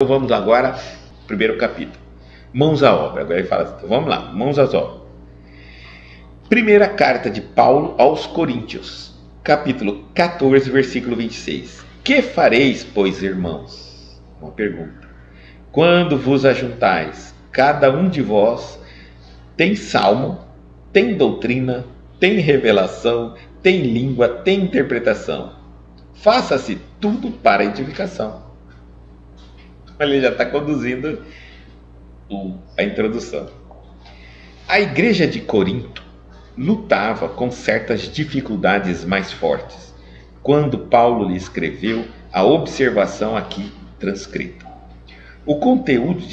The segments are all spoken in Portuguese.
Então vamos agora, primeiro capítulo, mãos à obra. Agora ele fala assim, então vamos lá, mãos às obras. Primeira carta de Paulo aos Coríntios, capítulo 14, versículo 26. Que fareis, pois, irmãos? Uma pergunta. Quando vos ajuntais, cada um de vós tem salmo, tem doutrina, tem revelação, tem língua, tem interpretação. Faça-se tudo para edificação. Ele já está conduzindo a introdução. A igreja de Corinto lutava com certas dificuldades mais fortes quando Paulo lhe escreveu a observação aqui transcrita. O conteúdo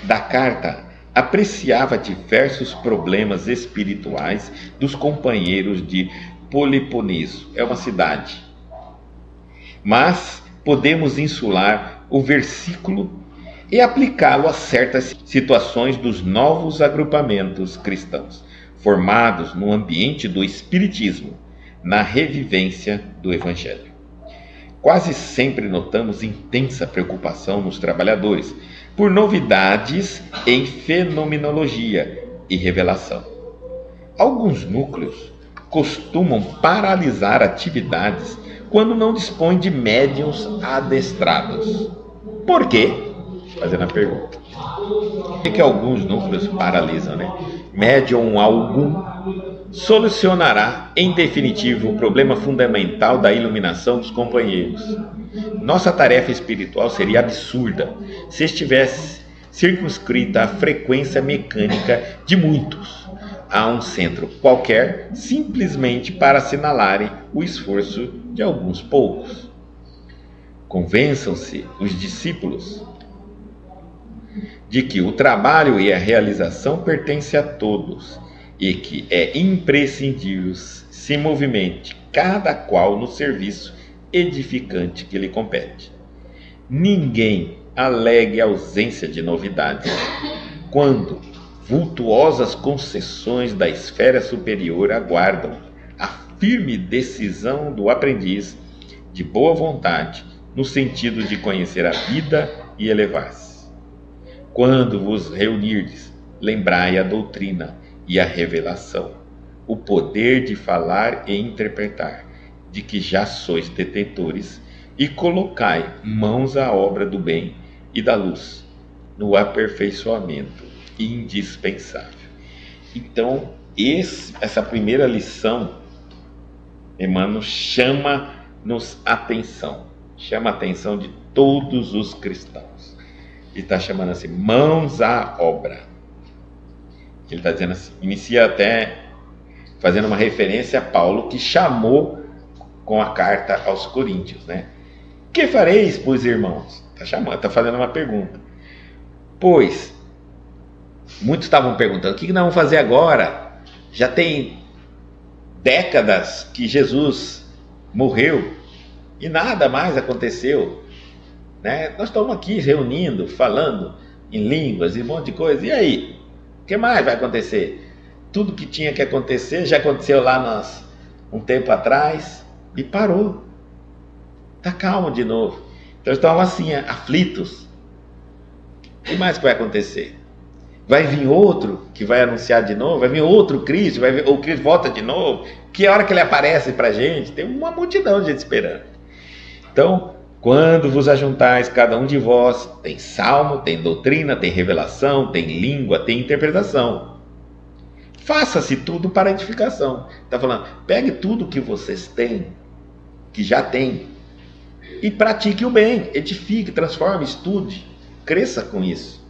da carta apreciava diversos problemas espirituais dos companheiros de Peloponeso, é uma cidade. Mas podemos insular o versículo e aplicá-lo a certas situações dos novos agrupamentos cristãos, formados no ambiente do espiritismo, na revivência do evangelho. Quase sempre notamos intensa preocupação nos trabalhadores por novidades em fenomenologia e revelação. Alguns núcleos costumam paralisar atividades quando não dispõem de médiuns adestrados. Por quê? Fazendo a pergunta. Por que alguns núcleos paralisam, né? Médium algum solucionará em definitivo o problema fundamental da iluminação dos companheiros. Nossa tarefa espiritual seria absurda se estivesse circunscrita à frequência mecânica de muitos a um centro qualquer, simplesmente para assinalarem o esforço de alguns poucos. Convençam-se os discípulos de que o trabalho e a realização pertencem a todos e que é imprescindível se movimente cada qual no serviço edificante que lhe compete. Ninguém alegue ausência de novidades quando vultuosas concessões da esfera superior aguardam a firme decisão do aprendiz de boa vontade no sentido de conhecer a vida e elevar-se. Quando vos reunirdes, lembrai a doutrina e a revelação, o poder de falar e interpretar, de que já sois detentores, e colocai mãos à obra do bem e da luz, no aperfeiçoamento indispensável. Então, essa primeira lição, Emmanuel chama-nos atenção, chama a atenção de todos os cristãos. Ele está chamando assim, mãos à obra. Ele está dizendo assim, inicia até fazendo uma referência a Paulo, que chamou com a carta aos Coríntios, né? Que fareis, pois, irmãos? Está fazendo uma pergunta. Pois, muitos estavam perguntando, o que nós vamos fazer agora? Já tem décadas que Jesus morreu e nada mais aconteceu, né? Nós estamos aqui reunindo, falando em línguas e um monte de coisa. E aí? O que mais vai acontecer? Tudo que tinha que acontecer já aconteceu lá um tempo atrás e parou. Está calmo de novo. Então estão assim, aflitos. O que mais que vai acontecer? Vai vir outro que vai anunciar de novo? Vai vir outro Cristo? O Cristo volta de novo? Que hora que ele aparece para a gente? Tem uma multidão de gente esperando. Então, quando vos ajuntais, cada um de vós tem salmo, tem doutrina, tem revelação, tem língua, tem interpretação. Faça-se tudo para edificação. Está falando, pegue tudo que vocês têm, que já tem, e pratique o bem, edifique, transforme, estude, cresça com isso.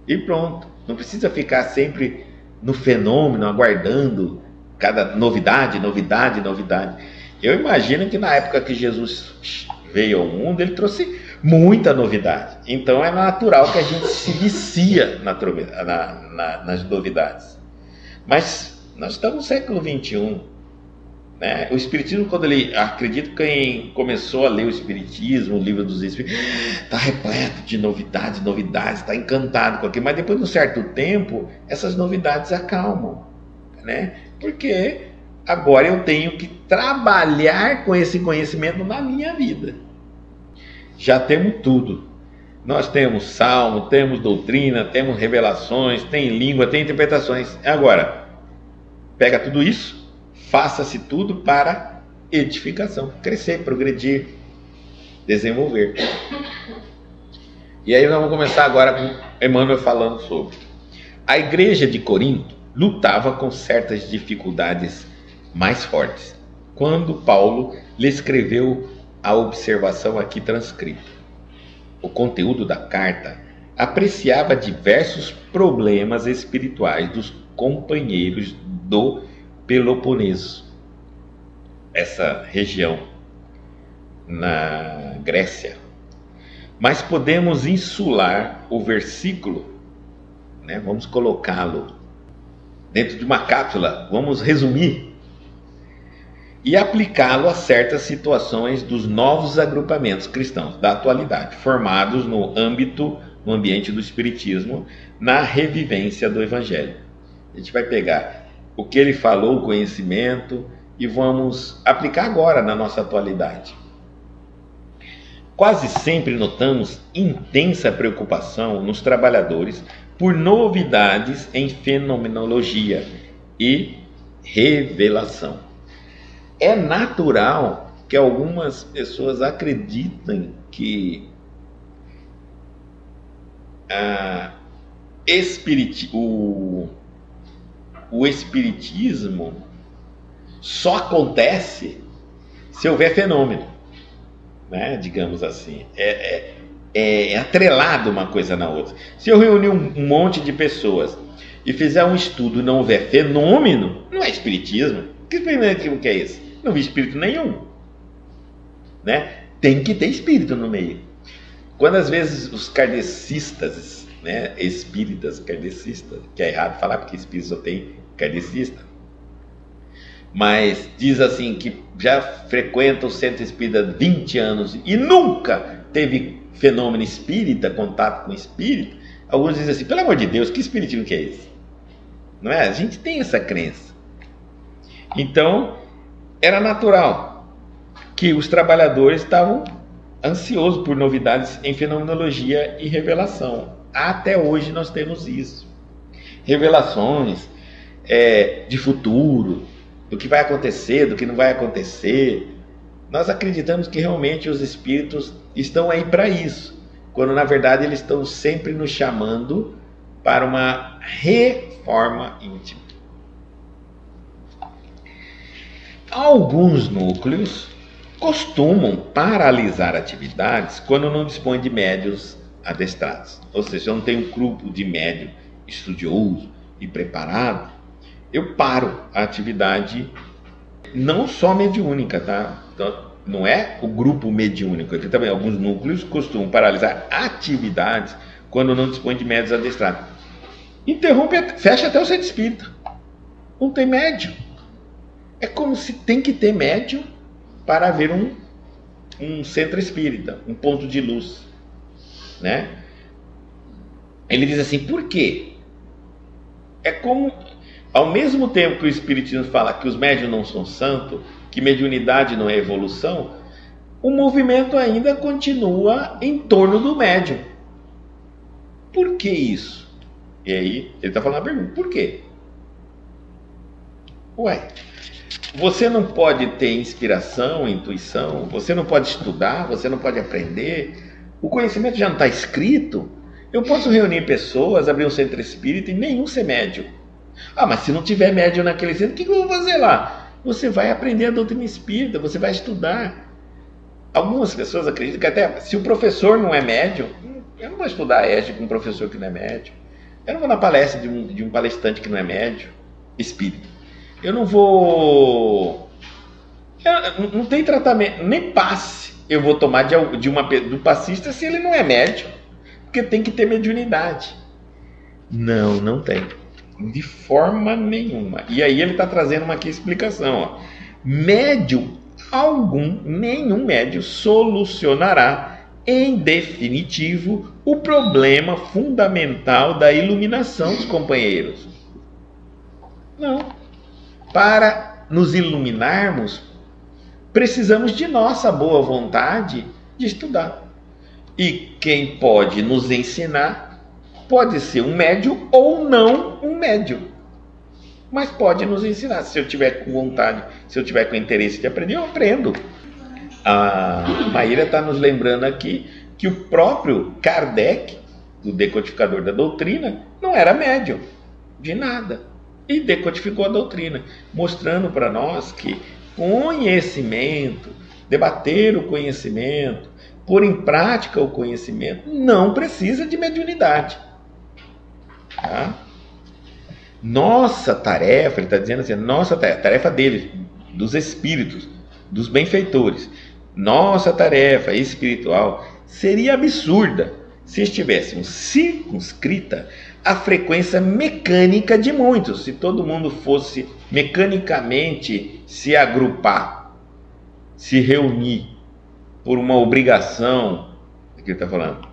E pronto. Não precisa ficar sempre no fenômeno, aguardando cada novidade. Eu imagino que na época que Jesus veio ao mundo, ele trouxe muita novidade. Então é natural que a gente se vicia nas novidades. Mas nós estamos no século XXI. Né? O Espiritismo, acredito que quem começou a ler o Espiritismo, o livro dos Espíritos, está repleto de novidades, está encantado com aquilo, mas depois de um certo tempo, essas novidades acalmam, né? Porque agora eu tenho que trabalhar com esse conhecimento na minha vida. Já temos tudo, Nós temos salmo, temos doutrina, temos revelações, tem língua, tem interpretações. Agora, pega tudo isso, faça-se tudo para edificação, crescer, progredir, desenvolver. E aí nós vamos começar agora com Emmanuel falando sobre. A igreja de Corinto lutava com certas dificuldades mais fortes, quando Paulo lhe escreveu a observação aqui transcrita. O conteúdo da carta apreciava diversos problemas espirituais dos companheiros do Peloponeso, essa região na Grécia. Mas podemos insular o versículo, né? Vamos colocá-lo dentro de uma cápsula, vamos resumir e aplicá-lo a certas situações dos novos agrupamentos cristãos da atualidade, formados no ambiente do Espiritismo, na revivência do Evangelho. A gente vai pegar o que ele falou, o conhecimento, e vamos aplicar agora na nossa atualidade. Quase sempre notamos intensa preocupação nos trabalhadores por novidades em fenomenologia e revelação. É natural que algumas pessoas acreditem que o espiritismo só acontece se houver fenômeno, né? Digamos assim. É atrelado uma coisa na outra. Se eu reunir um monte de pessoas e fizer um estudo e não houver fenômeno, não é espiritismo. Que espiritismo que é esse? Não vi espírito nenhum, né? Tem que ter espírito no meio. Quando às vezes os kardecistas, né, espíritas kardecistas, que é errado falar porque espírito só tem kardecista, mas diz assim que já frequenta o centro espírita há 20 anos e nunca teve fenômeno espírita, contato com espírito. Alguns dizem assim, pelo amor de Deus, que espiritismo que é esse? Não é? A gente tem essa crença. Então, era natural que os trabalhadores estavam ansiosos por novidades em fenomenologia e revelação. Até hoje nós temos isso. Revelações de futuro, do que vai acontecer, do que não vai acontecer. Nós acreditamos que realmente os espíritos estão aí para isso, quando na verdade eles estão sempre nos chamando para uma reforma íntima. Alguns núcleos costumam paralisar atividades quando não dispõem de médios adestrados. Ou seja, eu não tenho um grupo de médium estudioso e preparado, eu paro a atividade, não só mediúnica, tá? Então, não é o grupo mediúnico, aqui também alguns núcleos costumam paralisar atividades quando não dispõem de médios adestrados. Interrompe, fecha até o centro espírita. Não tem médium. É como se tem que ter médium para haver um centro espírita, um ponto de luz, né? Ele diz assim, por quê? É como, ao mesmo tempo que o Espiritismo fala que os médiuns não são santos, que mediunidade não é evolução, o movimento ainda continua em torno do médium. Por que isso? E aí, ele está falando a pergunta, por quê? Ué, você não pode ter inspiração, intuição, você não pode estudar, você não pode aprender, o conhecimento já não está escrito. Eu posso reunir pessoas, abrir um centro espírita e nenhum ser médium. Ah, mas se não tiver médium naquele centro, o que eu vou fazer lá? Você vai aprender a doutrina espírita, você vai estudar. Algumas pessoas acreditam que até se o professor não é médium, eu não vou estudar a ESG com um professor que não é médium. Eu não vou na palestra de um palestrante que não é médium, espírita. Eu não vou... não tem tratamento, nem passe eu vou tomar do passista se ele não é médium. Porque tem que ter mediunidade. Não, não tem. De forma nenhuma. E aí ele está trazendo uma aqui explicação. Ó. Médium algum, nenhum médium solucionará em definitivo o problema fundamental da iluminação dos companheiros. Não. Para nos iluminarmos, precisamos de nossa boa vontade de estudar. E quem pode nos ensinar pode ser um médium ou não um médium, mas pode nos ensinar. Se eu tiver com vontade, se eu tiver com interesse de aprender, eu aprendo. A Maíra está nos lembrando aqui que o próprio Kardec, o decodificador da doutrina, não era médium de nada e decodificou a doutrina, mostrando para nós que conhecimento, debater o conhecimento, pôr em prática o conhecimento, não precisa de mediunidade. Tá? Nossa tarefa, ele está dizendo assim, nossa tarefa deles, dos espíritos, dos benfeitores, nossa tarefa espiritual seria absurda se estivéssemos circunscrita à frequência mecânica de muitos, se todo mundo fosse mecanicamente se agrupar, se reunir por uma obrigação, que ele está falando,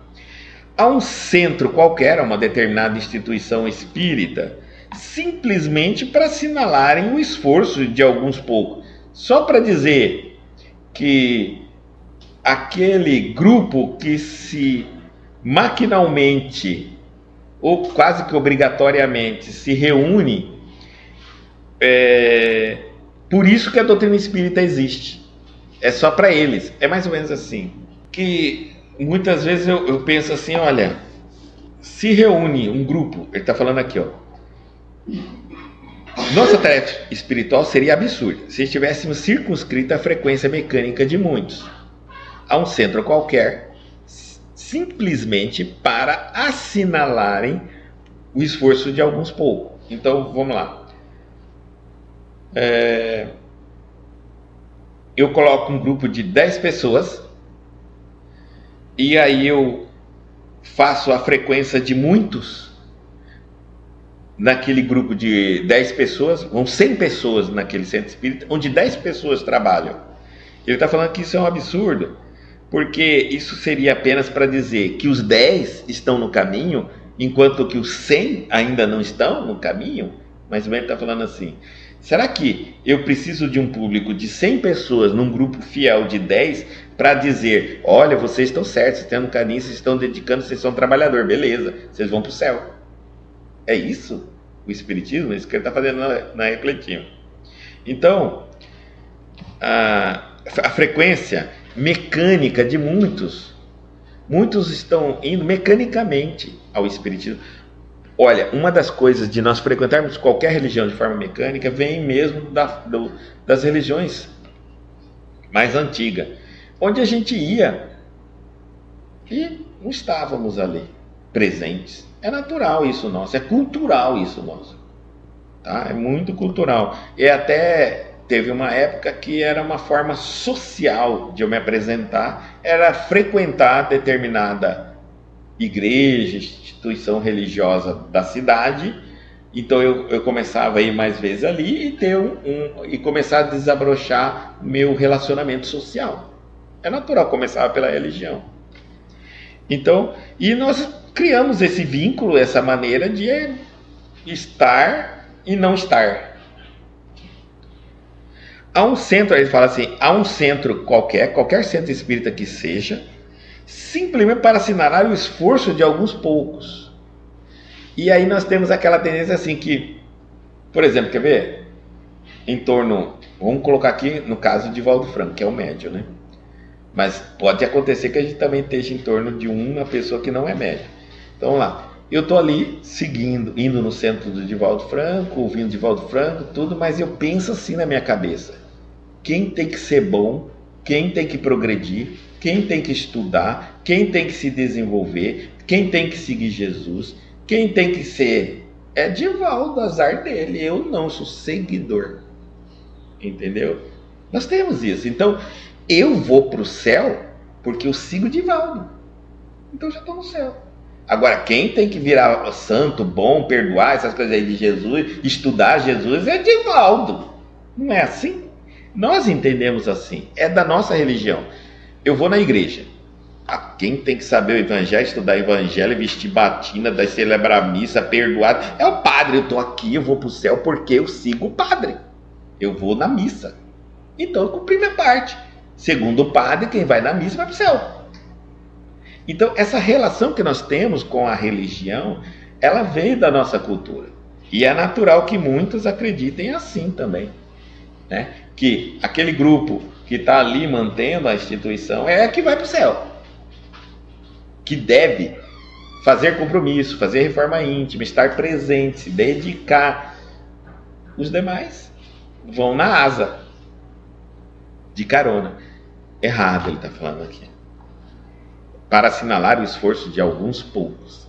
a um centro qualquer, a uma determinada instituição espírita, simplesmente para assinalarem o esforço de alguns poucos, só para dizer que aquele grupo que se maquinalmente ou quase que obrigatoriamente se reúne, por isso que a doutrina espírita existe. É só para eles. É mais ou menos assim. Que muitas vezes eu penso assim, olha, se reúne um grupo, ele está falando aqui, ó. Nossa tarefa espiritual seria absurda se estivéssemos circunscrita à frequência mecânica de muitos, a um centro qualquer, simplesmente para assinalarem o esforço de alguns poucos. Então, vamos lá. Eu coloco um grupo de 10 pessoas e aí eu faço a frequência de muitos naquele grupo de 10 pessoas, vão 100 pessoas naquele centro espírita, onde 10 pessoas trabalham. Ele está falando que isso é um absurdo, porque isso seria apenas para dizer que os 10 estão no caminho, enquanto que os 100 ainda não estão no caminho. Mas o Bento está falando assim, será que eu preciso de um público de 100 pessoas num grupo fiel de 10 para dizer, olha, vocês estão certos, vocês estão no caminho, vocês estão dedicando, vocês são trabalhador, beleza, vocês vão para o céu. É isso o Espiritismo? É isso que ele está fazendo na Refletindo. Então, a frequência mecânica de muitos estão indo mecanicamente ao Espiritismo. Olha, uma das coisas de nós frequentarmos qualquer religião de forma mecânica vem mesmo das religiões mais antigas, onde a gente ia e não estávamos ali presentes. É natural isso nosso, é cultural isso nosso, tá? É muito cultural. E até teve uma época que era uma forma social de eu me apresentar, era frequentar determinada igreja, instituição religiosa da cidade. Então eu começava a ir mais vezes ali e ter e começar a desabrochar meu relacionamento social. É natural, começava pela religião. Então, e nós criamos esse vínculo, essa maneira de estar e não estar. Há um centro, ele fala assim, há um centro qualquer centro espírita que seja, simplesmente para assinalar o esforço de alguns poucos. E aí nós temos aquela tendência assim que, por exemplo, quer ver? Em torno, vamos colocar aqui no caso de Divaldo Franco, que é o médium, né? Mas pode acontecer que a gente também esteja em torno de uma pessoa que não é médium. Então vamos lá, eu estou ali seguindo, indo no centro do Divaldo Franco, ouvindo Divaldo Franco, tudo, mas eu penso assim na minha cabeça, quem tem que ser bom, quem tem que progredir, quem tem que estudar, quem tem que se desenvolver, quem tem que seguir Jesus, quem tem que ser, é Divaldo, azar dele, eu não sou seguidor, entendeu? Nós temos isso, então eu vou para o céu porque eu sigo Divaldo, então já estou no céu. Agora, quem tem que virar santo, bom, perdoar, essas coisas aí de Jesus, estudar Jesus, é Divaldo. Não é assim? Nós entendemos assim. É da nossa religião. Eu vou na igreja. Quem tem que saber o evangelho, estudar o evangelho, vestir batina, celebrar a missa, perdoar, é o padre. Eu estou aqui, eu vou para o céu porque eu sigo o padre. Eu vou na missa. Então eu cumpri minha parte. Segundo o padre, quem vai na missa vai para o céu. Então, essa relação que nós temos com a religião, ela veio da nossa cultura. E é natural que muitos acreditem assim também, né? Que aquele grupo que está ali mantendo a instituição é que vai para o céu, que deve fazer compromisso, fazer reforma íntima, estar presente, se dedicar. Os demais vão na asa, de carona. Errado ele está falando aqui. Para assinalar o esforço de alguns poucos.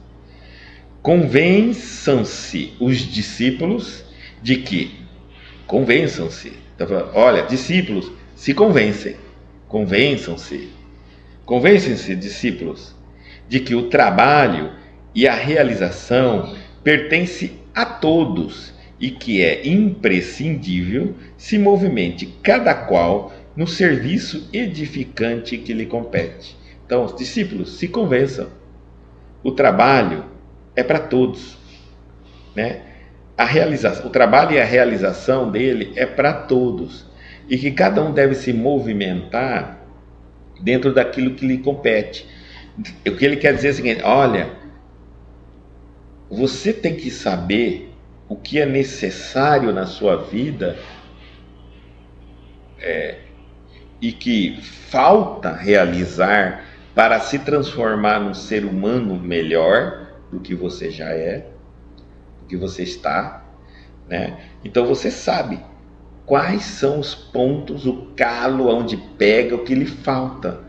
Convençam-se os discípulos de que, convençam-se, tá falando, olha, discípulos, se convencem, convençam-se, convencem-se, discípulos, de que o trabalho e a realização pertencem a todos e que é imprescindível se movimente cada qual no serviço edificante que lhe compete. Então, os discípulos se convençam. O trabalho é para todos, né? O trabalho e a realização dele é para todos. E que cada um deve se movimentar dentro daquilo que lhe compete. O que ele quer dizer é o seguinte: olha, você tem que saber o que é necessário na sua vida e que falta realizar para se transformar num ser humano melhor do que você já é, do que você está, né? Então você sabe quais são os pontos, o calo onde pega, o que lhe falta.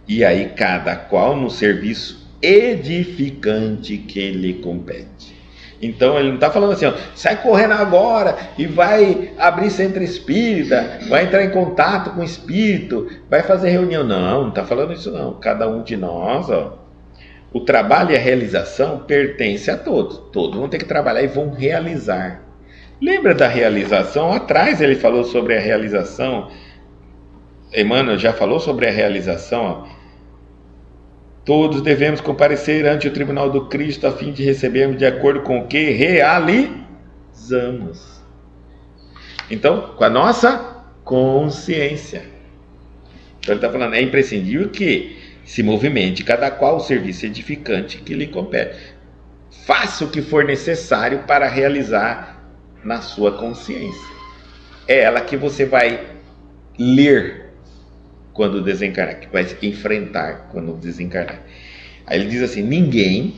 E aí cada qual no serviço edificante que lhe compete. Então ele não está falando assim, ó, sai correndo agora e vai abrir centro espírita, vai entrar em contato com o espírito, vai fazer reunião. Não está falando isso não. Cada um de nós, ó, o trabalho e a realização pertence a todos. Todos vão ter que trabalhar e vão realizar. Lembra da realização? Atrás ele falou sobre a realização. Emmanuel já falou sobre a realização, ó. Todos devemos comparecer ante o tribunal do Cristo a fim de recebermos de acordo com o que realizamos. Então, com a nossa consciência. Então ele está falando, é imprescindível que se movimente cada qual o serviço edificante que lhe compete. Faça o que for necessário para realizar na sua consciência. É ela que você vai ler quando desencarnar, que vai enfrentar quando desencarnar. Aí ele diz assim: ninguém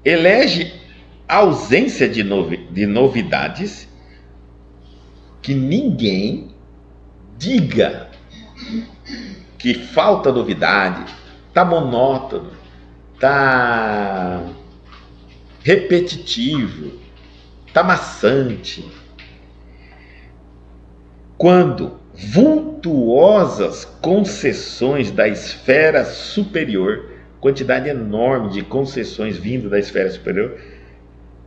elege ausência de novidades, que ninguém diga que falta novidade, está monótono, está repetitivo, está maçante, quando vultuosas concessões da esfera superior, quantidade enorme de concessões vindo da esfera superior,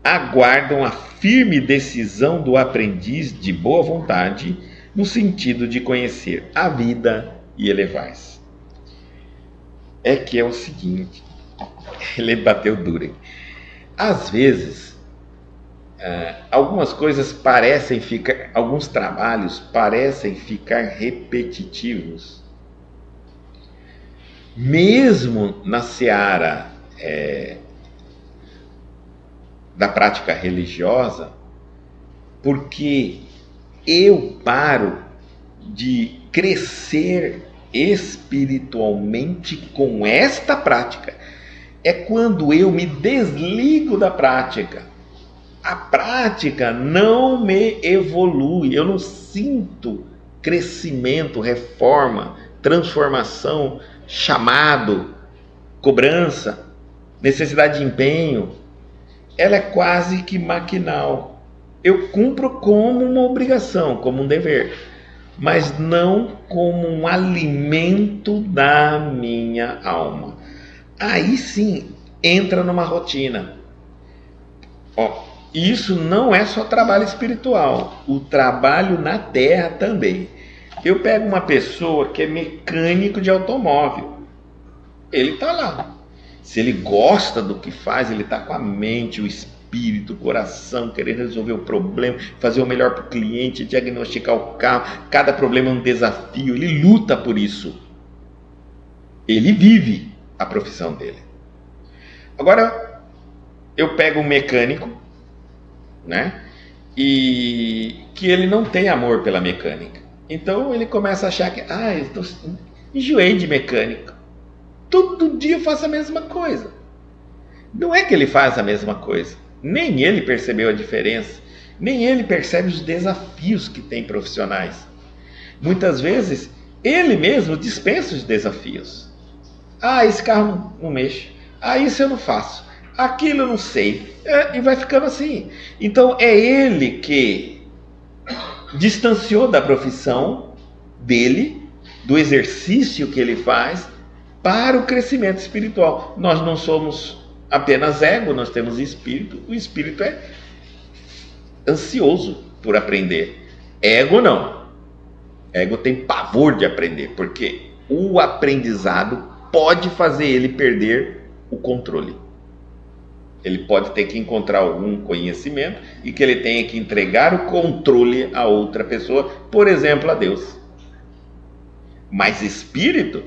aguardam a firme decisão do aprendiz de boa vontade no sentido de conhecer a vida e elevar-se. É que é o seguinte, ele bateu duro, hein? Às vezes algumas coisas parecem ficar, alguns trabalhos parecem ficar repetitivos, mesmo na seara da prática religiosa, porque eu paro de crescer espiritualmente com esta prática. É quando eu me desligo da prática. A prática não me evolui, eu não sinto crescimento, reforma, transformação, chamado, cobrança, necessidade de empenho. Ela é quase que maquinal. Eu cumpro como uma obrigação, como um dever, mas não como um alimento da minha alma. Aí sim entra numa rotina. Isso não é só trabalho espiritual, o trabalho na terra também. Eu pego uma pessoa que é mecânico de automóvel, ele está lá. Se ele gosta do que faz, ele está com a mente, o espírito, o coração, querendo resolver o problema, fazer o melhor para o cliente, diagnosticar o carro. Cada problema é um desafio, ele luta por isso. Ele vive a profissão dele. Agora, eu pego um mecânico, né? E que ele não tem amor pela mecânica. Então ele começa a achar que, enjoei de mecânica. Todo dia eu faço a mesma coisa. Não é que ele faz a mesma coisa. Nem ele percebeu a diferença. Nem ele percebe os desafios que tem profissionais. Muitas vezes, ele mesmo dispensa os desafios. Esse carro não mexe. Isso eu não faço. Aquilo eu não sei. E vai ficando assim. Então, é ele que distanciou da profissão dele, do exercício que ele faz, para o crescimento espiritual. Nós não somos apenas ego, nós temos espírito. O espírito é ansioso por aprender. Ego não. Ego tem pavor de aprender, porque o aprendizado pode fazer ele perder o controle. Ele pode ter que encontrar algum conhecimento e que ele tenha que entregar o controle a outra pessoa, por exemplo, a Deus. Mas espírito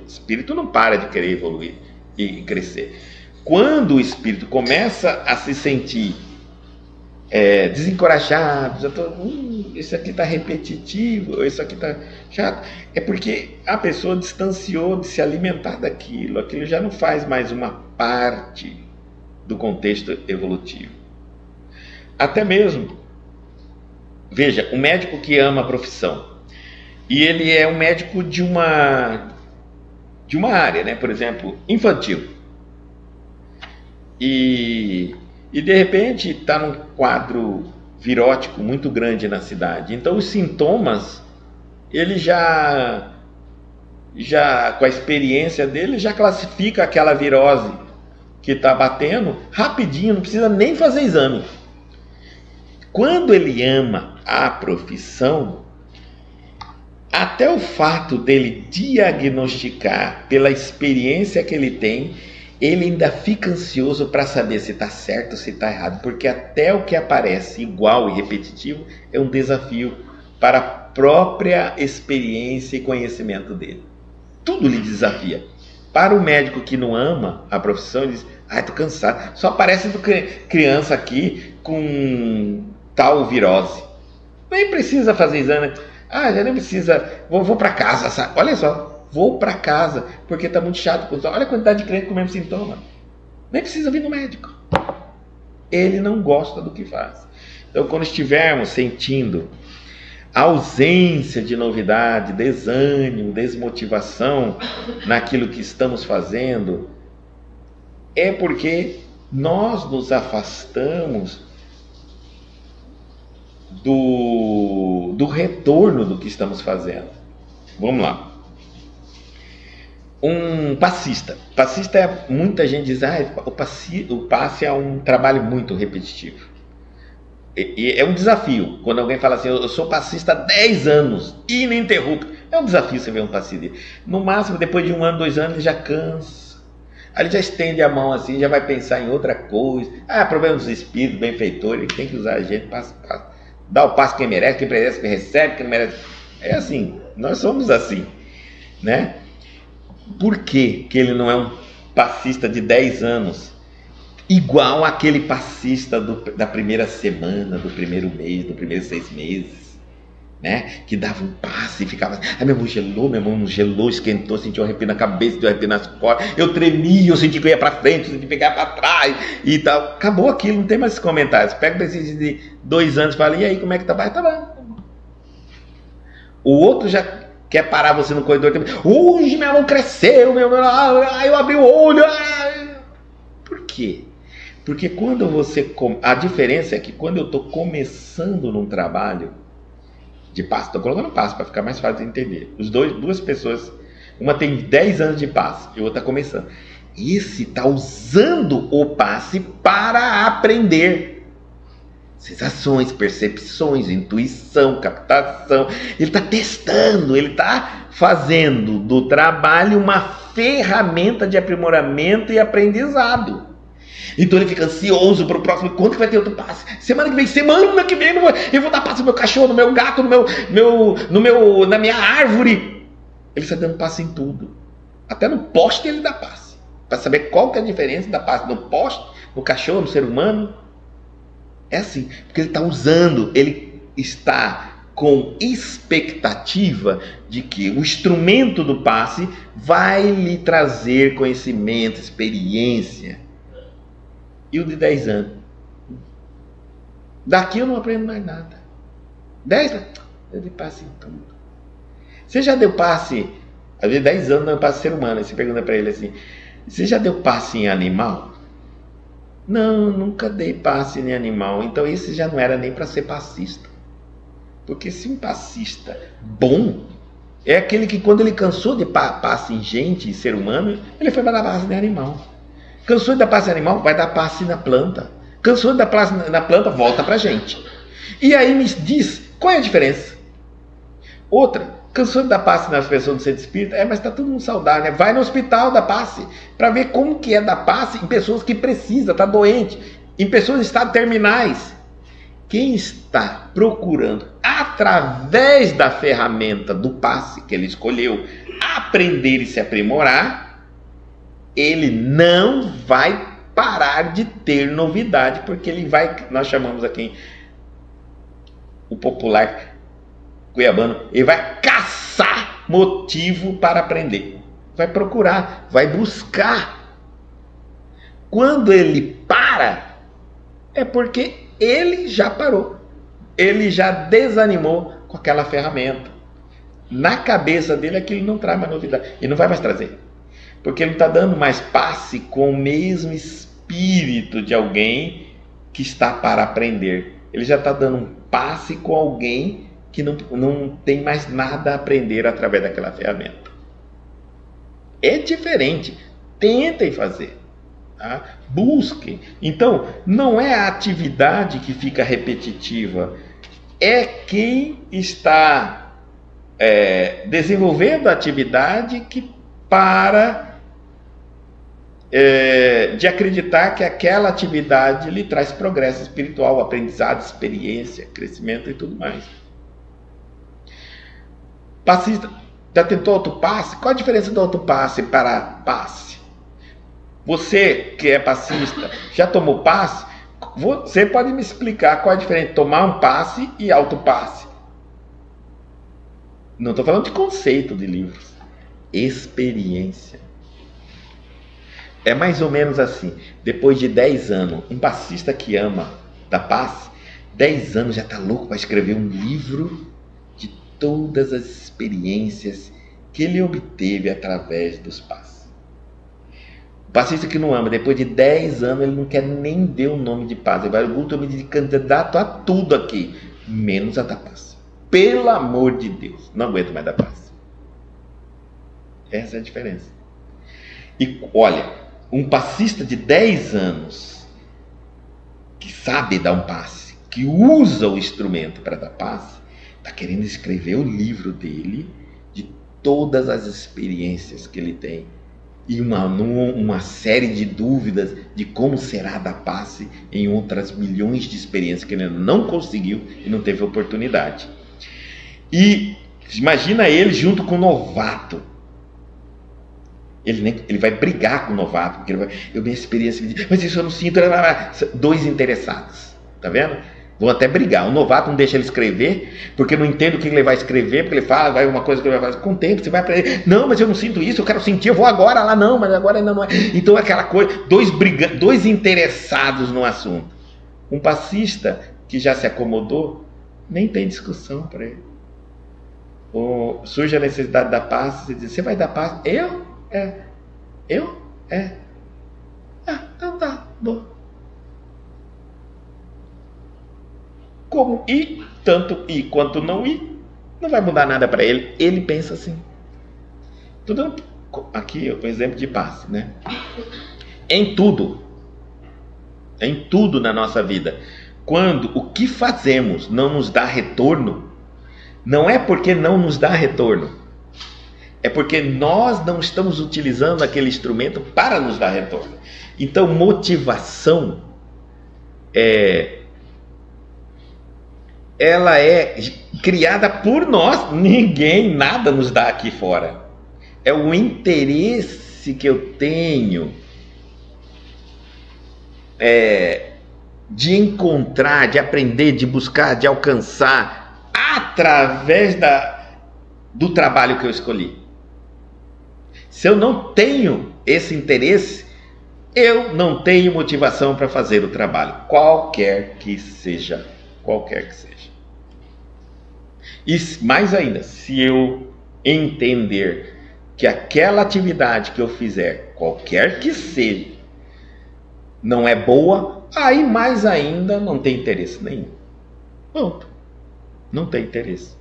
não para de querer evoluir e crescer. Quando o espírito começa a se sentir desencorajado, isso aqui está repetitivo, isso aqui está chato, é porque a pessoa distanciou de se alimentar daquilo, aquilo já não faz mais uma parte do contexto evolutivo. Até mesmo, veja, um médico que ama a profissão, e ele é um médico de uma área, né? Por exemplo, infantil, e de repente está num quadro virótico muito grande na cidade. Então os sintomas, ele já com a experiência dele, já classifica aquela virose que está batendo rapidinho, não precisa nem fazer exame. Quando ele ama a profissão, até o fato dele diagnosticar pela experiência que ele tem, ele ainda fica ansioso para saber se está certo ou se está errado, porque até o que aparece igual e repetitivo é um desafio para a própria experiência e conhecimento dele. Tudo lhe desafia. Para o médico que não ama a profissão, ele diz: estou cansado, só aparece criança aqui com tal virose. Nem precisa fazer exame. Já nem precisa, vou para casa, sabe? Olha só, vou para casa, porque está muito chato. Olha a quantidade de cliente com o mesmo sintoma. Nem precisa vir no médico. Ele não gosta do que faz. Então, quando estivermos sentindo a ausência de novidade, desânimo, desmotivação naquilo que estamos fazendo, é porque nós nos afastamos do retorno do que estamos fazendo. Vamos lá. Um passista. Passista, muita gente diz, o passe é um trabalho muito repetitivo. E é um desafio. Quando alguém fala assim, eu sou passista há 10 anos, ininterrupto. É um desafio você ver um passista. No máximo, depois de 1 ano, 2 anos, ele já cansa. Aí ele já estende a mão assim, já vai pensar em outra coisa. Problema dos espíritos, benfeitor, ele tem que usar a gente para dar o passo quem merece, quem recebe, quem merece. É assim, nós somos assim, né? Por que ele não é um passista de 10 anos? Igual aquele passista da primeira semana, do primeiro mês, do primeiro 6 meses, né? Que dava um passe e ficava assim, minha mão não gelou, esquentou, senti um arrepio na cabeça, um arrepio nas costas, eu tremia, eu senti que eu ia para frente, eu senti que eu ia para trás e tal. Acabou aquilo, não tem mais esses comentários. Pega o pessoal de 2 anos e fala, e aí, como é que tá? Tá bom. O outro já quer parar você no corredor, hoje minha mão cresceu, eu abri o olho. Por quê? Porque quando a diferença é que quando eu estou começando num trabalho de passe, estou colocando passe para ficar mais fácil de entender. Duas pessoas, uma tem 10 anos de passe e outra está começando. Esse está usando o passe para aprender. Sensações, percepções, intuição, captação. Ele está testando, ele está fazendo do trabalho uma ferramenta de aprimoramento e aprendizado. Então ele fica ansioso para o próximo. Quando que vai ter outro passe? Semana que vem eu vou dar passe no meu cachorro, no meu gato, na minha árvore. Ele está dando passe em tudo. Até no poste ele dá passe. para saber qual que é a diferença da passe no poste, no cachorro, no ser humano. É assim, porque ele está usando, ele está com expectativa de que o instrumento do passe vai lhe trazer conhecimento, experiência. E o de 10 anos? Daqui eu não aprendo mais nada. 10 anos? Eu dei passe em tudo. Você já deu passe, às vezes 10 anos não é passe ser humano. Aí você pergunta para ele assim, você já deu passe em animal? Não, nunca dei passe em animal. Então esse já não era nem para ser passista. Porque se um passista bom é aquele que quando ele cansou de passe em gente, em ser humano, ele foi para dar passe em animal. Cansou de dar passe em animal, vai dar passe na planta. Cansou de dar passe na planta, volta para a gente. E aí me diz, qual é a diferença? Outra, cansou de dar passe nas pessoas do centro espírita? Mas está todo mundo saudável, né? Vai no hospital dar passe, para ver como que é dar passe em pessoas que precisam, está doente, em pessoas em estado terminais. Quem está procurando, através da ferramenta do passe que ele escolheu, aprender e se aprimorar, ele não vai parar de ter novidade, porque ele vai, nós chamamos aqui o popular cuiabano, ele vai caçar motivo para aprender, vai procurar, vai buscar. Quando ele para, é porque ele já parou, ele já desanimou com aquela ferramenta. Na cabeça dele aquilo não traz mais novidade, ele não vai mais trazer, porque ele não está dando mais passe com o mesmo espírito de alguém que está para aprender. Ele já está dando um passe com alguém que não tem mais nada a aprender através daquela ferramenta. É diferente. Tentem fazer. Tá? Busquem. Então, não é a atividade que fica repetitiva. É quem está desenvolvendo a atividade que para de acreditar que aquela atividade lhe traz progresso espiritual, aprendizado, experiência, crescimento e tudo mais. Passista, já tentou autopasse? Qual a diferença do autopasse para passe? Você que é passista, já tomou passe? Você pode me explicar qual a diferença de tomar um passe e autopasse? Não estou falando de conceito de livros. Experiência. É mais ou menos assim. Depois de 10 anos, um passista que ama da passe, 10 anos já está louco para escrever um livro de todas as experiências que ele obteve através dos passes. O passista que não ama, depois de 10 anos, ele não quer nem ver o nome de passe. Ele vai, eu estou me candidato a tudo aqui, menos a da passe. Pelo amor de Deus, não aguento mais da passe. Essa é a diferença. E olha, um passista de 10 anos que sabe dar um passe, que usa o instrumento para dar passe, está querendo escrever o livro dele de todas as experiências que ele tem e uma série de dúvidas de como será dar passe em outras milhões de experiências que ele não conseguiu e não teve oportunidade. E imagina ele junto com o novato. Ele vai brigar com o novato, porque minha experiência, mas isso eu não sinto. Dois interessados, tá vendo? Vão até brigar. O novato não deixa ele escrever, porque não entende o que ele vai escrever, porque ele fala, vai uma coisa que ele vai fazer. Com o tempo, você vai aprender. Não, mas eu não sinto isso, eu quero sentir, eu vou agora lá, não, mas agora ainda não é. Então é aquela coisa, dois interessados no assunto. Um passista que já se acomodou, nem tem discussão para ele. Surge a necessidade da paz, você diz, você vai dar paz? Eu? Eu? Então tá, bom. Como ir, tanto ir quanto não ir, não vai mudar nada para ele. Ele pensa assim. Tudo aqui, um exemplo de passe, né? Em tudo na nossa vida, quando o que fazemos não nos dá retorno, não é porque não nos dá retorno, é porque nós não estamos utilizando aquele instrumento para nos dar retorno. Então, motivação ela é criada por nós. Nada nos dá aqui fora. É o interesse que eu tenho de encontrar, de aprender, de buscar, de alcançar através do trabalho que eu escolhi. Se eu não tenho esse interesse, eu não tenho motivação para fazer o trabalho, qualquer que seja. E mais ainda, se eu entender que aquela atividade que eu fizer, qualquer que seja, não é boa, aí mais ainda não tem interesse nenhum. Ponto. Não tem interesse.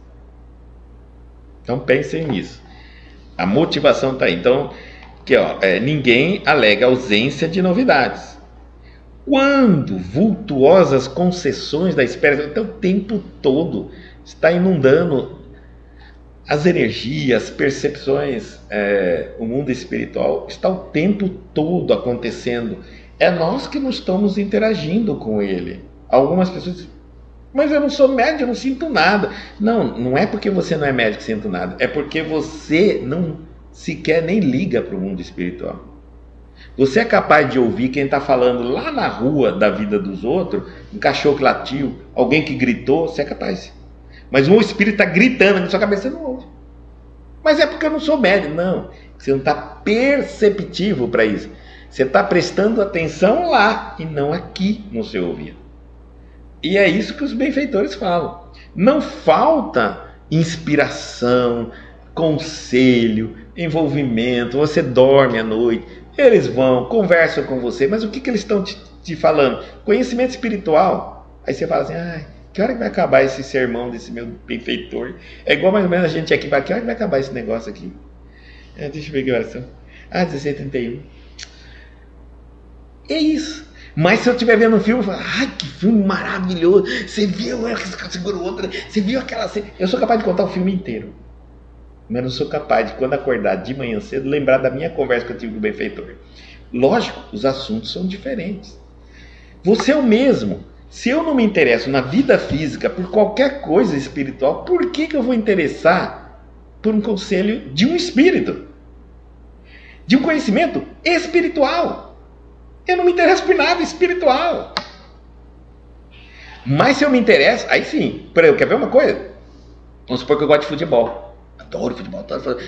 Então pensem nisso. A motivação está aí. Então, aqui, ninguém alega ausência de novidades. Quando vultuosas concessões da espera, então o tempo todo está inundando as energias, as percepções, o mundo espiritual está o tempo todo acontecendo. É nós que não estamos interagindo com ele. Algumas pessoas dizem, mas eu não sou médium, eu não sinto nada. Não é porque você não é médium que sinto nada, é porque você não sequer nem liga para o mundo espiritual. Você é capaz de ouvir quem está falando lá na rua da vida dos outros, um cachorro que latiu, alguém que gritou, você é capaz. Mas um espírito está gritando na sua cabeça, você não ouve. Mas é porque eu não sou médium. Não, você não está perceptivo para isso. Você está prestando atenção lá e não aqui no seu ouvido. E é isso que os benfeitores falam. Não falta inspiração, conselho, envolvimento. Você dorme à noite, eles vão, conversam com você, mas o que eles estão te falando? Conhecimento espiritual. Aí você fala assim, que hora que vai acabar esse sermão desse meu benfeitor? É igual mais ou menos a gente aqui, que hora que vai acabar esse negócio aqui? Deixa eu ver que horas são. 16h31. É isso. Mas se eu estiver vendo um filme, eu falo, que filme maravilhoso. Você viu essa segura outra, você viu aquela cena. Eu sou capaz de contar o filme inteiro. Mas não sou capaz de, quando acordar de manhã cedo, lembrar da minha conversa que eu tive com o benfeitor. Lógico, os assuntos são diferentes. Você é o mesmo. Se eu não me interesso na vida física por qualquer coisa espiritual, por que eu vou interessar por um conselho de um espírito? De um conhecimento espiritual? Eu não me interesso por nada espiritual. Mas se eu me interesso, aí sim. Quer ver uma coisa? Vamos supor que eu gosto de futebol. Adoro futebol.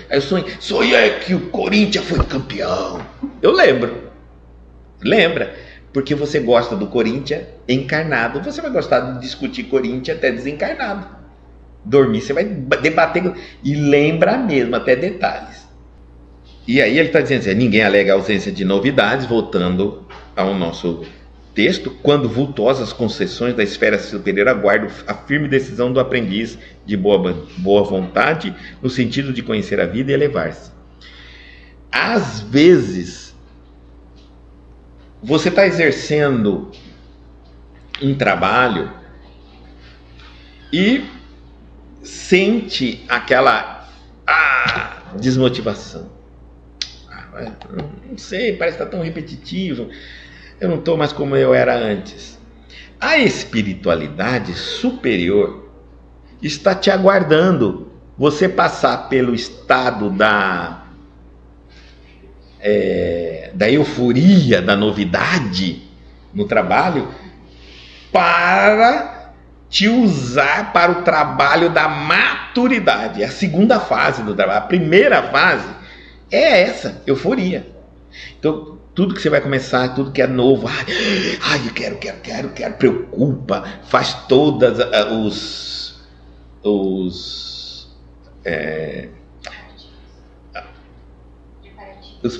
Aí eu sonhei que o Corinthians foi campeão. Eu lembro. Lembra? Porque você gosta do Corinthians encarnado. Você vai gostar de discutir Corinthians até desencarnado. Dormir, você vai debater. E lembra mesmo, até detalhes. E aí ele está dizendo assim, ninguém alega a ausência de novidades, voltando ao nosso texto, quando vultuosas concessões da esfera superior aguardam a firme decisão do aprendiz de boa vontade, no sentido de conhecer a vida e elevar-se. Às vezes, você está exercendo um trabalho e sente aquela desmotivação. Não sei, parece que está tão repetitivo. Eu não estou mais como eu era antes. A espiritualidade superior está te aguardando você passar pelo estado da euforia, da novidade no trabalho, para te usar para o trabalho da maturidade. É a segunda fase do trabalho. A primeira fase é essa, euforia. Então, tudo que você vai começar, tudo que é novo, eu quero, preocupa, faz todas os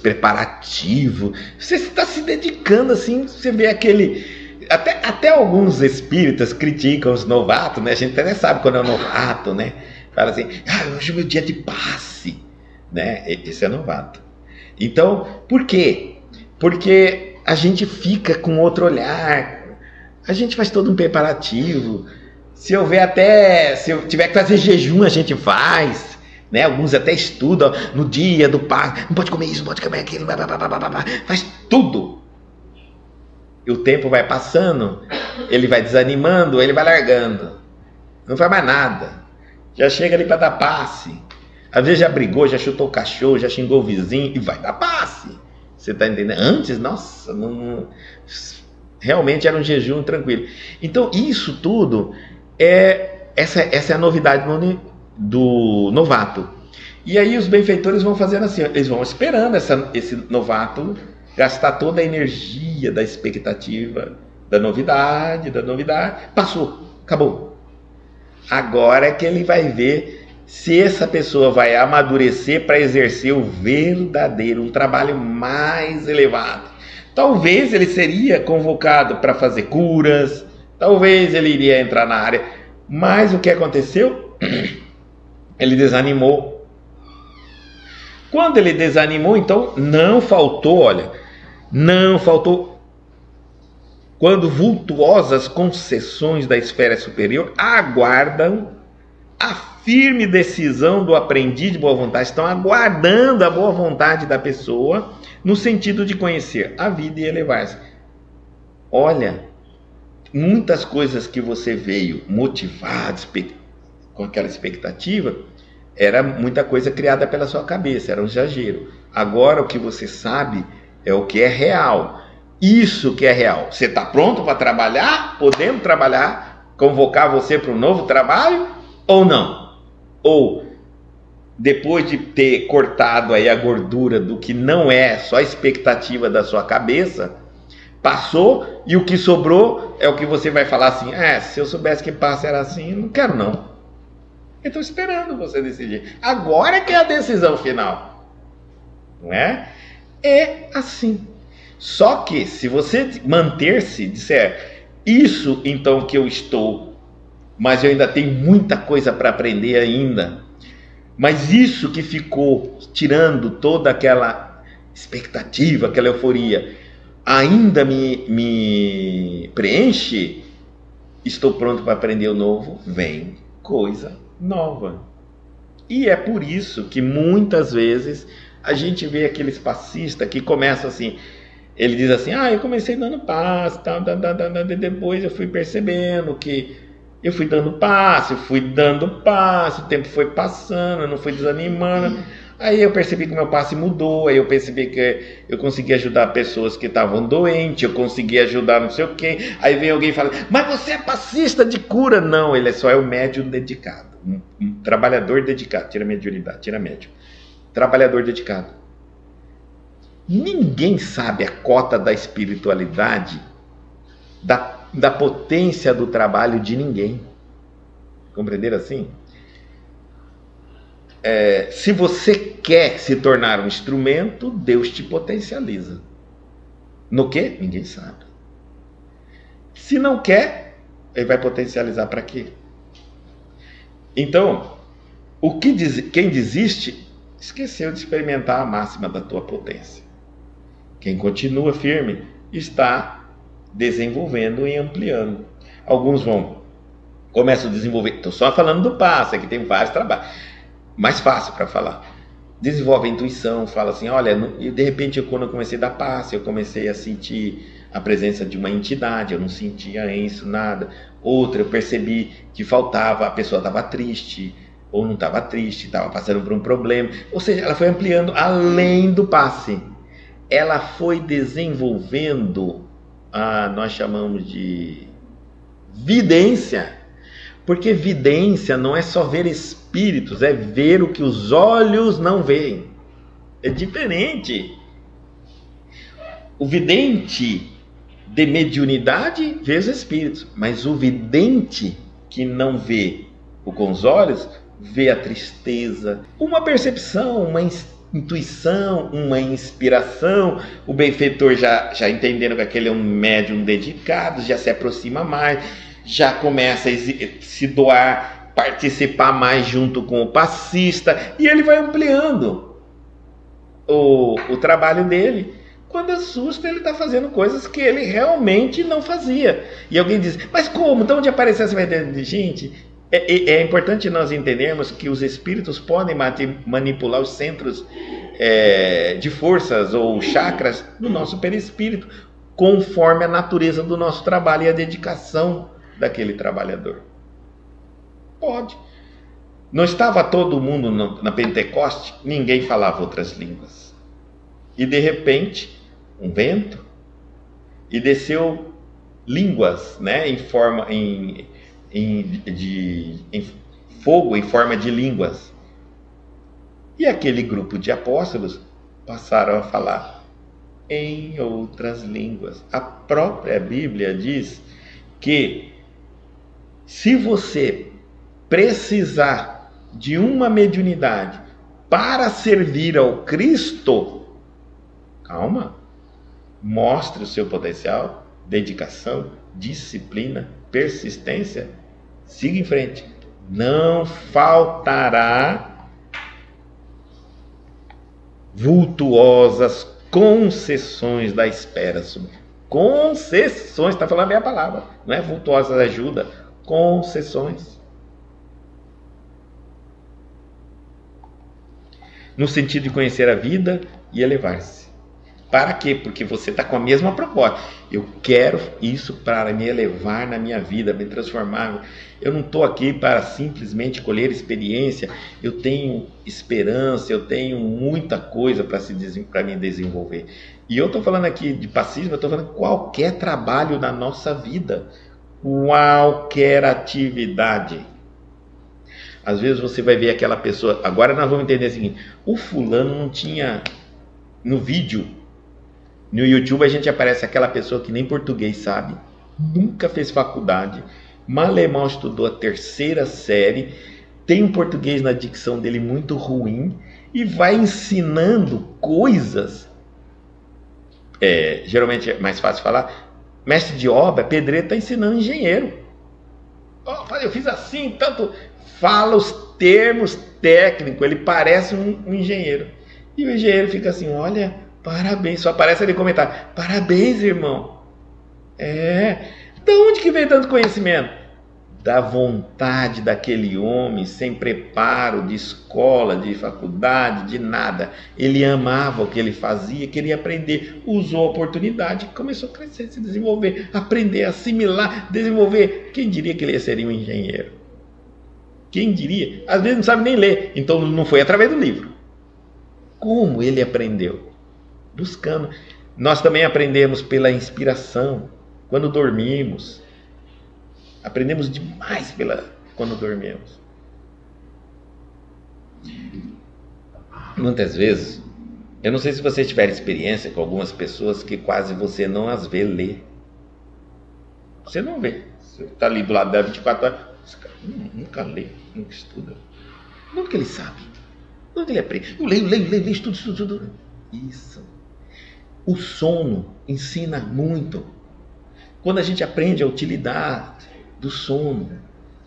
preparativos. Você está se dedicando assim, você vê aquele... Até alguns espíritas criticam os novatos, né? A gente até sabe quando é um novato, né? Fala assim, hoje é o meu dia de passe. Né? Esse é novato. Então, por quê? Porque a gente fica com outro olhar, a gente faz todo um preparativo. Se eu tiver que fazer jejum, a gente faz, né? Alguns até estudam no dia do passe, não pode comer isso, não pode comer aquilo, faz tudo. E o tempo vai passando, ele vai desanimando, ele vai largando, não faz mais nada, já chega ali para dar passe. Às vezes já brigou, já chutou o cachorro, já xingou o vizinho e vai dar passe. Você está entendendo? Antes, nossa, realmente era um jejum tranquilo. Então isso tudo essa é a novidade do novato. E aí os benfeitores vão fazendo assim, eles vão esperando esse novato gastar toda a energia da expectativa, da novidade, passou, acabou. Agora é que ele vai ver se essa pessoa vai amadurecer para exercer o verdadeiro, um trabalho mais elevado. Talvez ele seria convocado para fazer curas, talvez ele iria entrar na área, mas o que aconteceu? Ele desanimou. Quando ele desanimou, então não faltou, quando vultuosas concessões da esfera superior aguardam a firme decisão do aprendiz de boa vontade, estão aguardando a boa vontade da pessoa no sentido de conhecer a vida e elevar-se. Olha, muitas coisas que você veio motivado com aquela expectativa, era muita coisa criada pela sua cabeça, era um exagero. Agora o que você sabe é o que é real. Isso que é real. Você está pronto para trabalhar? Podemos trabalhar? Convocar você para um novo trabalho? Ou não? Ou, depois de ter cortado aí a gordura do que não é só a expectativa da sua cabeça, passou e o que sobrou é o que você vai falar assim, se eu soubesse que passa era assim, não quero não. Eu estou esperando você decidir. Agora que é a decisão final. Não é? É assim. Só que se você manter-se, disser, isso então que eu estou, mas eu ainda tenho muita coisa para aprender ainda, mas isso que ficou tirando toda aquela expectativa, aquela euforia, ainda me preenche, estou pronto para aprender o novo, vem coisa nova. E é por isso que muitas vezes a gente vê aqueles passistas que começam assim, ele diz assim, eu comecei dando passe, depois eu fui percebendo que eu fui dando passe, o tempo foi passando, eu não fui desanimando, aí eu percebi que o meu passe mudou, aí eu percebi que eu consegui ajudar pessoas que estavam doentes, eu consegui ajudar não sei o quê, aí vem alguém e fala, mas você é passista de cura? Não, ele só é o médium dedicado, um trabalhador dedicado, tira mediunidade, tira médium, trabalhador dedicado. Ninguém sabe a cota da espiritualidade, da potência do trabalho de ninguém. Compreenderam assim? Se você quer se tornar um instrumento, Deus te potencializa. No quê? Ninguém sabe. Se não quer, ele vai potencializar para quê? Então, quem desiste, esqueceu de experimentar a máxima da tua potência. Quem continua firme está desenvolvendo e ampliando. Alguns começam a desenvolver, estou só falando do passe, aqui tem vários trabalhos, mais fácil para falar. Desenvolve a intuição, fala assim, olha, de repente quando eu comecei a dar passe, eu comecei a sentir a presença de uma entidade, eu não sentia isso, nada. Outra, eu percebi que faltava, a pessoa estava triste, ou não estava triste, estava passando por um problema. Ou seja, ela foi ampliando além do passe. Ela foi desenvolvendo, nós chamamos de vidência, porque vidência não é só ver espíritos, é ver o que os olhos não veem. É diferente. O vidente de mediunidade vê os espíritos, mas o vidente que não vê com os olhos, vê a tristeza, uma percepção, uma intuição, uma inspiração. O benfeitor já entendendo que aquele é um médium dedicado, já se aproxima mais, já começa a se doar, participar mais junto com o passista, e ele vai ampliando o trabalho dele. Quando assusta, ele está fazendo coisas que ele realmente não fazia. E alguém diz, mas como? De onde apareceu essa ideia? Gente, é importante nós entendermos que os espíritos podem manipular os centros de forças ou chakras do nosso perispírito, conforme a natureza do nosso trabalho e a dedicação daquele trabalhador. Pode. Não estava todo mundo na Pentecoste, ninguém falava outras línguas. E de repente, um vento, e desceu línguas, né, em fogo em forma de línguas. E aquele grupo de apóstolos passaram a falar em outras línguas. A própria Bíblia diz que se você precisar de uma mediunidade para servir ao Cristo, calma, mostre o seu potencial, dedicação, disciplina, persistência, siga em frente. Não faltará vultuosas concessões da espera. Concessões, está falando bem a palavra, não é vultuosas ajuda, concessões. No sentido de conhecer a vida e elevar-se. Para quê? Porque você está com a mesma proposta. Eu quero isso para me elevar na minha vida, me transformar. Eu não estou aqui para simplesmente colher experiência. Eu tenho esperança, eu tenho muita coisa para me desenvolver. E eu estou falando aqui de passismo, eu estou falando de qualquer trabalho na nossa vida. Qualquer atividade. Às vezes você vai ver aquela pessoa. Agora nós vamos entender o seguinte: o fulano não tinha no vídeo. No YouTube a gente aparece aquela pessoa que nem português sabe, nunca fez faculdade, mal e mal estudou a 3ª série, tem um português na dicção dele muito ruim e vai ensinando coisas. Geralmente é mais fácil falar, mestre de obra, pedreiro, está ensinando engenheiro. Eu fiz assim, tanto fala os termos técnicos, ele parece um engenheiro. E o engenheiro fica assim, olha... Parabéns, só aparece ali comentário. Parabéns, irmão. Da onde que vem tanto conhecimento? Da vontade daquele homem, sem preparo de escola, de faculdade, de nada. Ele amava o que ele fazia, queria aprender, usou a oportunidade, começou a crescer, se desenvolver, aprender, assimilar, desenvolver. Quem diria que ele seria um engenheiro? Quem diria? Às vezes não sabe nem ler, então não foi através do livro. Como ele aprendeu? Buscando. Nós também aprendemos pela inspiração quando dormimos. Aprendemos demais quando dormimos. Muitas vezes, eu não sei se vocês tiveram experiência com algumas pessoas que quase você não as vê ler. Você não vê. Você está ali do lado dela 24 horas. Esse cara nunca lê, nunca estuda. Não que ele sabe. Não que ele aprende. Eu leio, estudo. Isso. O sono ensina muito. Quando a gente aprende a utilidade do sono,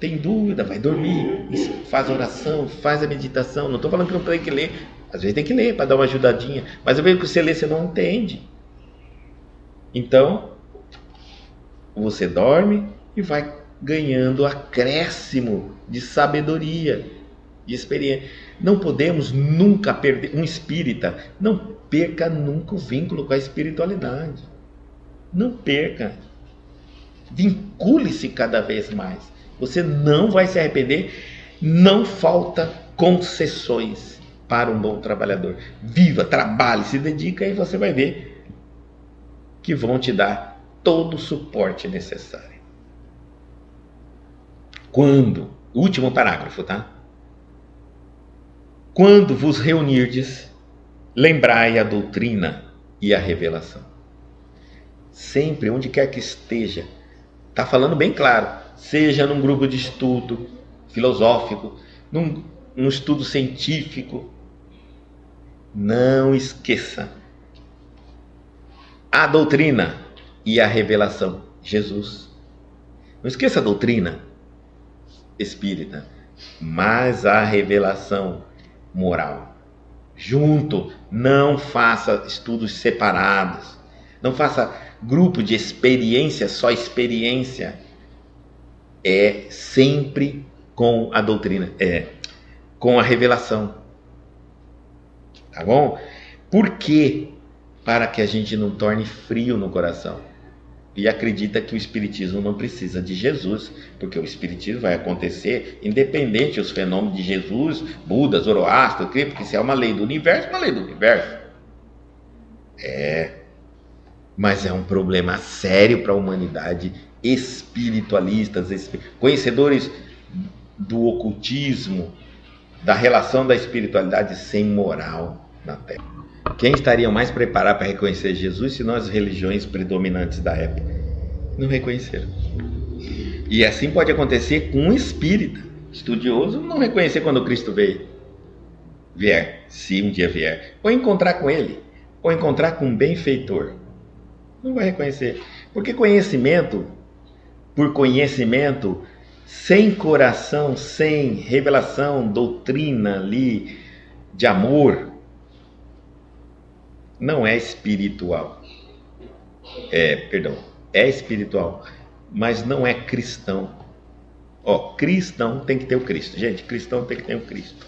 tem dúvida, vai dormir, faz oração, faz a meditação. Não estou falando que não tem que ler. Às vezes tem que ler para dar uma ajudadinha. Mas às vezes que você lê, você não entende. Então, você dorme e vai ganhando acréscimo de sabedoria, de experiência. Não podemos nunca perder. Um espírita não perca nunca o vínculo com a espiritualidade. Não perca. Vincule-se cada vez mais. Você não vai se arrepender. Não falta concessões para um bom trabalhador. Viva, trabalhe, se dedica e você vai ver que vão te dar todo o suporte necessário. Quando, último parágrafo, tá? Quando vos reunirdes, lembrai a doutrina e a revelação. Sempre, onde quer que esteja, está falando bem claro, seja num grupo de estudo filosófico, num estudo científico, não esqueça a doutrina e a revelação, Jesus. Não esqueça a doutrina espírita, mas a revelação moral. Junto, não faça estudos separados, não faça grupo de experiência, só experiência. É sempre com a doutrina, com a revelação. Tá bom? Por quê? Para que a gente não torne frio no coração. E acredita que o Espiritismo não precisa de Jesus, porque o Espiritismo vai acontecer independente dos fenômenos de Jesus, Buda, Zoroastro, porque se é uma lei do universo, uma lei do universo. Mas é um problema sério para a humanidade. Espiritualistas, conhecedores do ocultismo, da relação da espiritualidade sem moral na Terra. Quem estaria mais preparado para reconhecer Jesus se nós, as religiões predominantes da época, não reconheceram? E assim pode acontecer com um espírita estudioso não reconhecer quando Cristo vier, se um dia vier, ou encontrar com ele, ou encontrar com um benfeitor. Não vai reconhecer, porque conhecimento, por conhecimento, sem coração, sem revelação, doutrina ali de amor, não é espiritual. É espiritual, mas não é cristão. Cristão tem que ter o Cristo. Gente, cristão tem que ter o Cristo.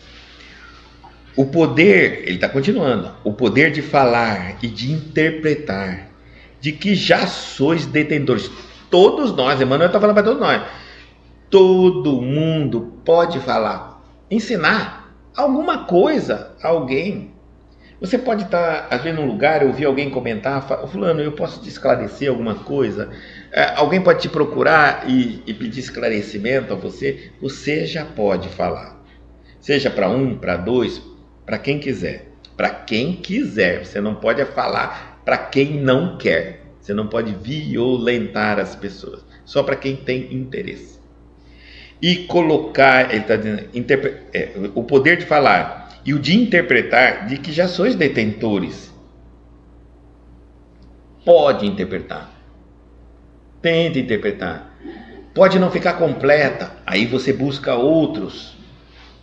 O poder, ele está continuando, o poder de falar e de interpretar, de que já sois detentores. Todos nós, Emmanuel está falando para todos nós. Todo mundo pode falar, ensinar alguma coisa a alguém. Você pode estar, às vezes, num lugar, ouvir alguém comentar, fulano, eu posso te esclarecer alguma coisa? Alguém pode te procurar e pedir esclarecimento a você? Você já pode falar. Seja para um, para dois, para quem quiser. Para quem quiser. Você não pode falar para quem não quer. Você não pode violentar as pessoas. Só para quem tem interesse. E colocar, ele está dizendo, o poder de falar e o de interpretar, de que já sois detentores. Pode interpretar. Tente interpretar. Pode não ficar completa. Aí você busca outros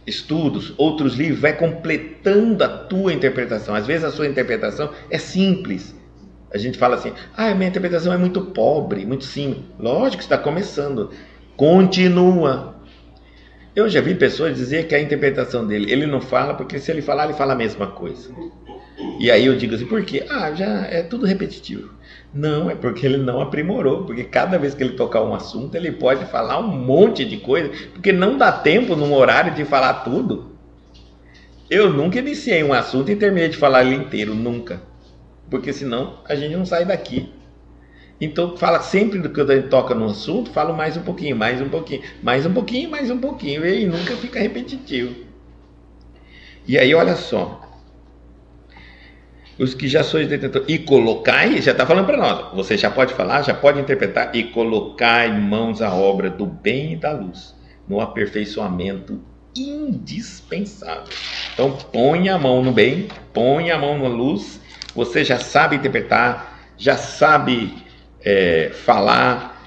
estudos, outros livros, vai completando a tua interpretação. Às vezes a sua interpretação é simples. A gente fala assim, minha interpretação é muito pobre, muito simples. Lógico que está começando. Continua. Eu já vi pessoas dizer que a interpretação dele, ele não fala, porque se ele falar, ele fala a mesma coisa. E aí eu digo assim, por quê? Já é tudo repetitivo. Não, é porque ele não aprimorou, porque cada vez que ele tocar um assunto, ele pode falar um monte de coisa, porque não dá tempo num horário de falar tudo. Eu nunca iniciei um assunto e terminei de falar ele inteiro, nunca. Porque senão a gente não sai daqui. Então fala sempre do que a gente toca no assunto, falo mais um pouquinho, mais um pouquinho, mais um pouquinho, mais um pouquinho, e nunca fica repetitivo. E aí olha só, os que já sois detentores, e colocai, já está falando para nós, você já pode falar, já pode interpretar, e colocai mãos à obra do bem e da luz, no aperfeiçoamento indispensável. Então põe a mão no bem, põe a mão na luz, você já sabe interpretar, já sabe falar,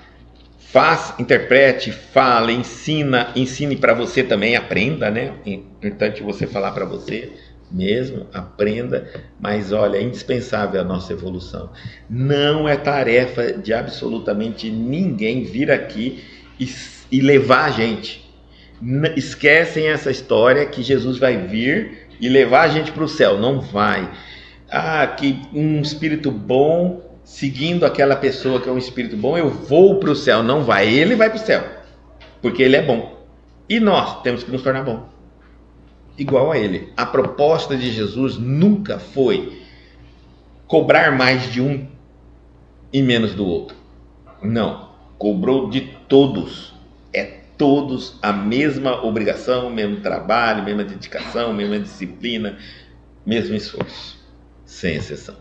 interprete, fala, ensine para você também, aprenda, né? É importante você falar para você mesmo, aprenda, mas olha, é indispensável a nossa evolução. Não é tarefa de absolutamente ninguém vir aqui e levar a gente. Esquecem essa história que Jesus vai vir e levar a gente para o céu. Não vai. Que um espírito bom, seguindo aquela pessoa que é um espírito bom, eu vou para o céu. Não vai, ele vai para o céu, porque ele é bom. E nós temos que nos tornar bom, igual a ele. A proposta de Jesus nunca foi cobrar mais de um e menos do outro. Não, cobrou de todos. Todos a mesma obrigação, mesmo trabalho, mesma dedicação, mesma disciplina, mesmo esforço, sem exceção.